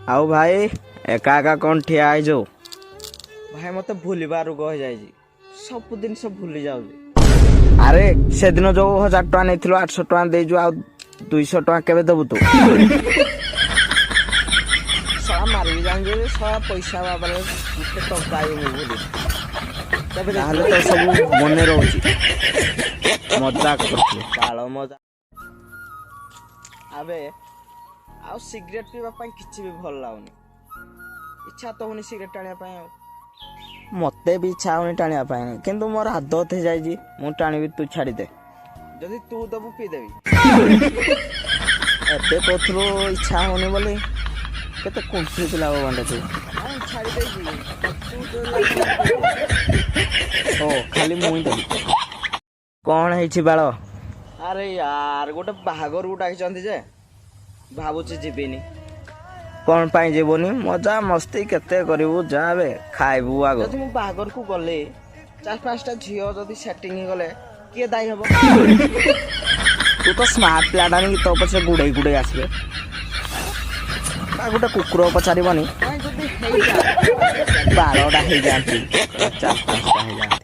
आउ भाई एका एका कौन ठिया है जो भाई मत भूलवा रोग हो जाए सब दिन सब भूली जाऊ अरे से दिन जो 1000 टका नहीं 800 टका दे जो 200 टका केबे देबु तू सारा मारी जांगे सारा पैसा बाबा के टका आयो मु भूली तबे ताहले तो सब मने रहउची मजाक करथि कालो मजा अबे आ सिगरेट पीवा पाई किछि भी भल लाउनी इच्छा तो होनी सिगरेट टाणिया पाई मते भी इच्छा होनी टाणिया पाई किंतु मोर आदत हे जाई जी मु टाणी भी तू छाड़ी दे जदी तू दबु पी देबी एते कोथरो इच्छा होनी बोले केते कुंठी पिला बंडे तू छाड़ी दे जी तू ओ खाली मुई दे कोन हेछि बाळो अरे यार गोटे बाहागर डाकी चंदी जे भावुची जीविनी कौन पाई जीवनी मजा मस्ती केते करिवु जाबे खाइबु आगो जदि मु बाहागर को गले 4-5टा झियो जदि सेटिंग ही गले के दाई हबो तू तो स्मार्ट प्लाडानी तो पछे गुडे गुडे आसबे गोटे कुकुर पचारिबनी जदि हेई जा 12टा हेई जांती 4-5टा हेई जांती